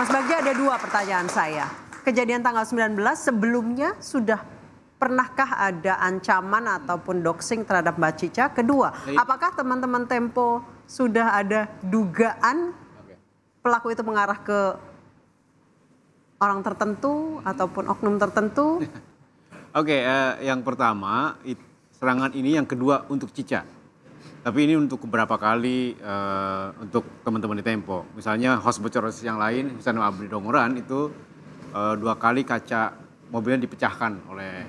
Mas Bagja, ada dua pertanyaan saya. Kejadian tanggal 19 sebelumnya sudah pernahkah ada ancaman ataupun doxing terhadap Mbak Cica? Kedua, apakah teman-teman Tempo sudah ada dugaan pelaku itu mengarah ke orang tertentu ataupun oknum tertentu? Oke, yang pertama serangan ini, yang kedua untuk Cica. Tapi ini untuk beberapa kali untuk teman-teman di Tempo. Misalnya host bocoros yang lain, misalnya Abdi Dongoran itu 2 kali kaca mobilnya dipecahkan oleh,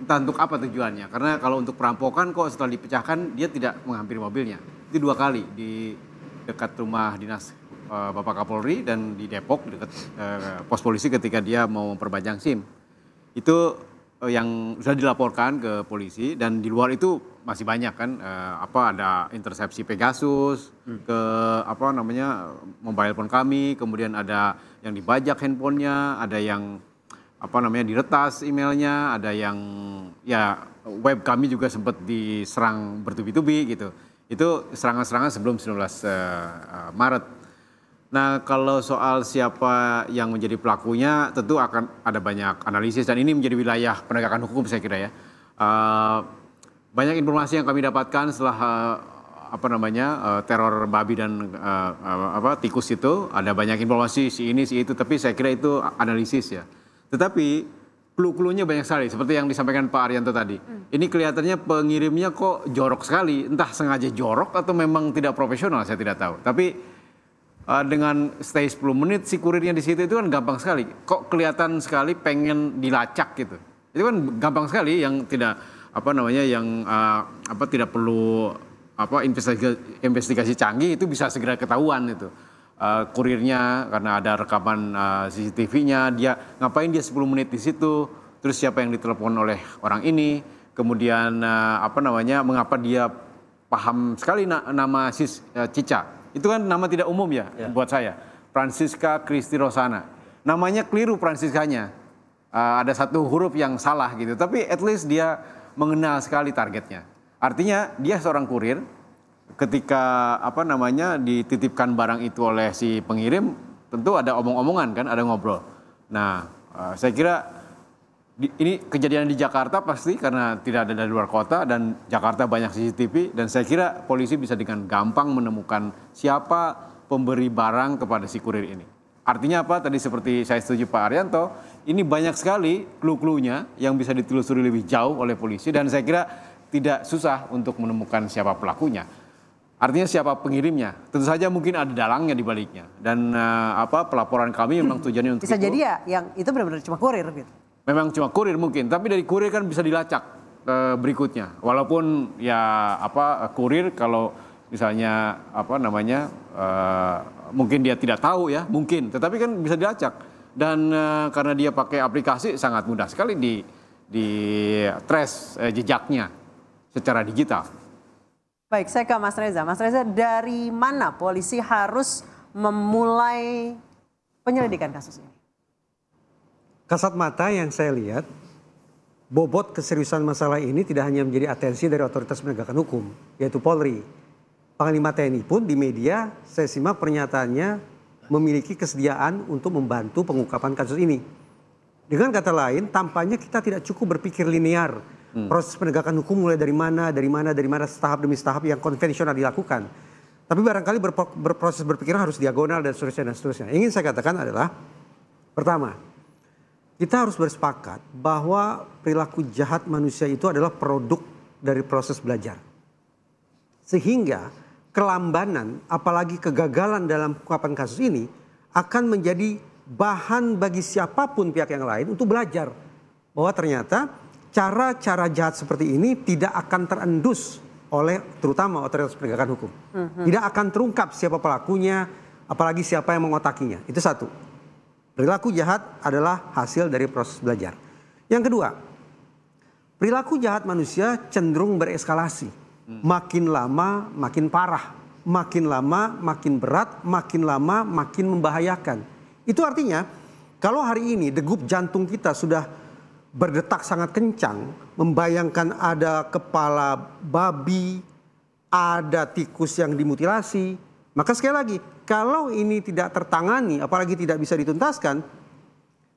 entah untuk apa tujuannya. Karena kalau untuk perampokan kok setelah dipecahkan dia tidak menghampiri mobilnya. Itu 2 kali di dekat rumah dinas Bapak Kapolri dan di Depok dekat pos polisi ketika dia mau memperpanjang SIM. Itu yang sudah dilaporkan ke polisi, dan di luar itu masih banyak kan, ada intersepsi Pegasus ke mobile phone kami, kemudian ada yang dibajak handphonenya, ada yang diretas emailnya, ada yang web kami juga sempat diserang bertubi-tubi gitu. Itu serangan-serangan sebelum 19 Maret. Nah, kalau soal siapa yang menjadi pelakunya tentu akan ada banyak analisis, dan ini menjadi wilayah penegakan hukum saya kira ya. Banyak informasi yang kami dapatkan setelah teror babi dan tikus itu, ada banyak informasi si ini si itu, tapi saya kira itu analisis ya. Tetapi clue-cluenya banyak sekali seperti yang disampaikan Pak Arianto tadi. Ini kelihatannya pengirimnya kok jorok sekali, entah sengaja jorok atau memang tidak profesional, saya tidak tahu. Tapi dengan stay 10 menit si kurirnya di situ itu kan gampang sekali. Kok kelihatan sekali pengen dilacak gitu. Itu kan gampang sekali, yang tidak tidak perlu investigasi canggih itu bisa segera ketahuan itu. Kurirnya karena ada rekaman CCTV-nya, dia ngapain dia 10 menit di situ, terus siapa yang ditelepon oleh orang ini, kemudian mengapa dia paham sekali nama Cica. Itu kan nama tidak umum ya buat saya. Francisca Christy Rosana. Namanya keliru Franciscanya. Ada 1 huruf yang salah gitu. Tapi at least dia mengenal sekali targetnya. Artinya dia seorang kurir. Ketika dititipkan barang itu oleh si pengirim, tentu ada omong-omongan kan, ada ngobrol. Nah, saya kira ini kejadian di Jakarta pasti karena tidak ada dari luar kota, dan Jakarta banyak CCTV, dan saya kira polisi bisa dengan gampang menemukan siapa pemberi barang kepada si kurir ini. Artinya apa? Tadi seperti saya setuju Pak Arianto, ini banyak sekali clue-cluenya yang bisa ditelusuri lebih jauh oleh polisi, dan saya kira tidak susah untuk menemukan siapa pelakunya. Artinya siapa pengirimnya. Tentu saja mungkin ada dalangnya di baliknya. Dan pelaporan kami memang tujuannya untuk bisa itu. Bisa jadi ya yang itu benar-benar cuma kurir gitu. Memang cuma kurir mungkin, tapi dari kurir kan bisa dilacak berikutnya. Walaupun kurir kalau misalnya mungkin dia tidak tahu ya, mungkin, tetapi kan bisa dilacak. Dan karena dia pakai aplikasi sangat mudah sekali di trace jejaknya secara digital. Baik, saya ke Mas Reza. Mas Reza, dari mana polisi harus memulai penyelidikan kasus ini? Kasat mata yang saya lihat, bobot keseriusan masalah ini tidak hanya menjadi atensi dari otoritas penegakan hukum, yaitu Polri. Panglima TNI pun di media, saya simak pernyataannya, memiliki kesediaan untuk membantu pengungkapan kasus ini. Dengan kata lain, tampaknya kita tidak cukup berpikir linear. Proses penegakan hukum mulai dari mana, setahap demi setahap yang konvensional dilakukan. Tapi barangkali berproses berpikir harus diagonal dan seterusnya. Yang ingin saya katakan adalah, pertama, kita harus bersepakat bahwa perilaku jahat manusia itu adalah produk dari proses belajar. Sehingga kelambanan, apalagi kegagalan dalam pengungkapan kasus ini akan menjadi bahan bagi siapapun pihak yang lain untuk belajar. Bahwa ternyata cara-cara jahat seperti ini tidak akan terendus oleh terutama otoritas penegakan hukum. Tidak akan terungkap siapa pelakunya, apalagi siapa yang mengotakinya. Itu satu. Perilaku jahat adalah hasil dari proses belajar. Yang kedua, perilaku jahat manusia cenderung bereskalasi. Makin lama makin parah, makin lama makin berat, makin lama makin membahayakan. Itu artinya kalau hari ini degup jantung kita sudah berdetak sangat kencang, membayangkan ada kepala babi, ada tikus yang dimutilasi, Maka sekali lagi, kalau ini tidak tertangani, apalagi tidak bisa dituntaskan,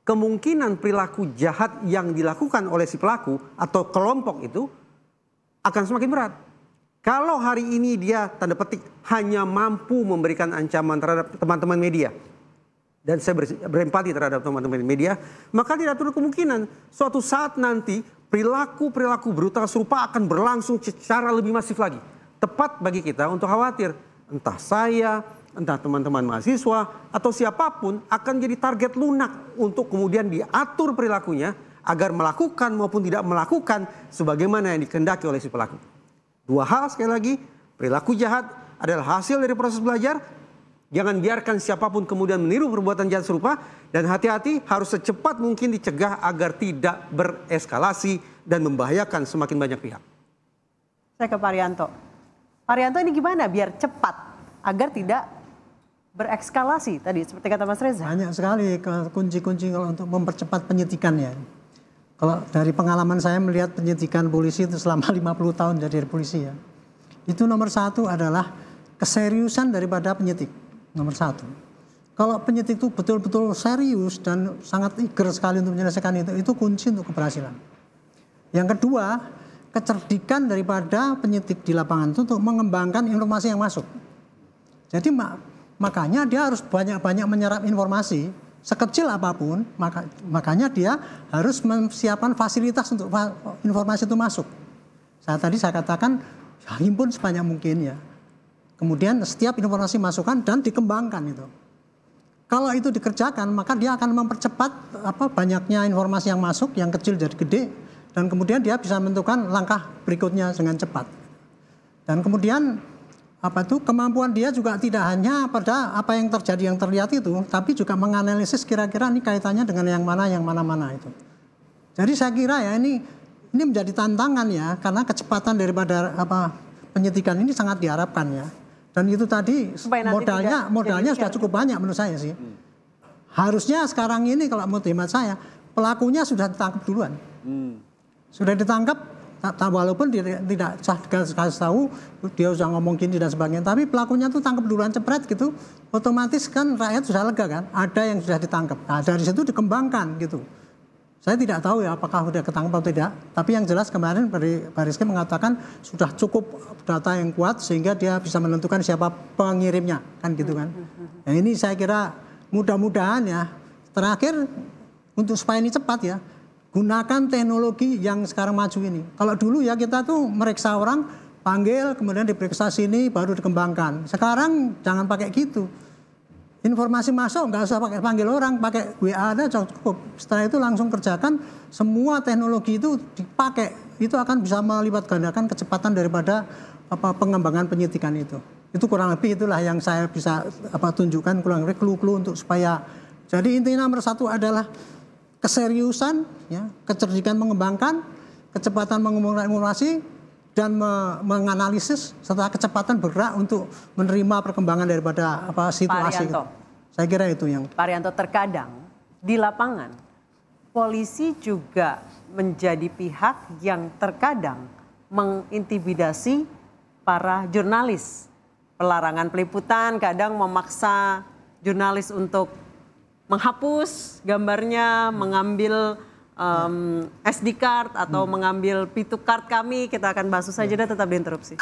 kemungkinan perilaku jahat yang dilakukan oleh si pelaku atau kelompok itu akan semakin berat. Kalau hari ini dia tanda petik hanya mampu memberikan ancaman terhadap teman-teman media, dan saya berempati terhadap teman-teman media, maka tidak terlalu kemungkinan suatu saat nanti perilaku brutal serupa akan berlangsung secara lebih masif lagi. Tepat bagi kita untuk khawatir. Entah saya, entah teman-teman mahasiswa, atau siapapun akan jadi target lunak untuk kemudian diatur perilakunya agar melakukan maupun tidak melakukan sebagaimana yang dikehendaki oleh si pelaku. Dua hal sekali lagi, perilaku jahat adalah hasil dari proses belajar. Jangan biarkan siapapun kemudian meniru perbuatan jahat serupa, dan hati-hati harus secepat mungkin dicegah agar tidak bereskalasi dan membahayakan semakin banyak pihak. Saya ke Pak Rianto. Pak Rianto, ini gimana biar cepat agar tidak berekskalasi tadi seperti kata Mas Reza? Banyak sekali kunci-kunci kalau untuk mempercepat penyidikan ya. Kalau dari pengalaman saya melihat penyidikan polisi itu selama 50 tahun jadi polisi ya. Itu nomor satu adalah keseriusan daripada penyidik. Nomor satu. Kalau penyidik itu betul-betul serius dan sangat eager sekali untuk menyelesaikan itu kunci untuk keberhasilan. Yang kedua, kecerdikan daripada penyidik di lapangan itu untuk mengembangkan informasi yang masuk. Jadi makanya dia harus banyak-banyak menyerap informasi sekecil apapun, makanya dia harus mempersiapkan fasilitas untuk informasi itu masuk. Saya katakan himpun sebanyak mungkin ya. Kemudian setiap informasi masukkan dan dikembangkan itu. Kalau itu dikerjakan, maka dia akan mempercepat banyaknya informasi yang masuk, yang kecil jadi gede, dan kemudian dia bisa menentukan langkah berikutnya dengan cepat. Dan kemudian kemampuan dia juga tidak hanya pada apa yang terjadi yang terlihat itu, tapi juga menganalisis kira-kira ini kaitannya dengan yang mana itu. Jadi saya kira ya ini menjadi tantangan ya, karena kecepatan daripada penyidikan ini sangat diharapkan ya. Dan itu tadi modalnya sudah cukup banyak menurut saya sih. Harusnya sekarang ini kalau menurut hemat saya pelakunya sudah ditangkap duluan. Sudah ditangkap walaupun tidak kasih tahu dia sudah ngomong gini dan sebagainya, tapi pelakunya tuh tangkap duluan cepret gitu, otomatis kan rakyat sudah lega kan, ada yang sudah ditangkap. Nah dari situ dikembangkan gitu. Saya tidak tahu ya apakah sudah ketangkap atau tidak, tapi yang jelas kemarin Pak Rizky mengatakan sudah cukup data yang kuat sehingga dia bisa menentukan siapa pengirimnya kan gitu kan. Nah ini saya kira mudah-mudahan ya, terakhir untuk supaya ini cepat ya, gunakan teknologi yang sekarang maju ini. Kalau dulu ya kita tuh meriksa orang, panggil kemudian diperiksa sini baru dikembangkan. Sekarang jangan pakai gitu. Informasi masuk nggak usah pakai panggil orang, pakai WA aja cukup. Setelah itu langsung kerjakan, semua teknologi itu dipakai. Itu akan bisa melipat gandakan kecepatan daripada pengembangan penyidikan itu. Itu kurang lebih itulah yang saya bisa tunjukkan kurang lebih clue-clue untuk supaya. Jadi intinya nomor satu adalah keseriusan, ya, kecerdikan mengembangkan, kecepatan mengumpulkan informasi, dan menganalisis serta kecepatan bergerak untuk menerima perkembangan daripada situasi. Saya kira itu yang. Pak Rianto, terkadang di lapangan polisi juga menjadi pihak yang terkadang mengintimidasi para jurnalis. Pelarangan peliputan kadang memaksa jurnalis untuk menghapus gambarnya, mengambil SD card atau mengambil pitu card kami. Kita akan bahas saja, tetap diinterupsi.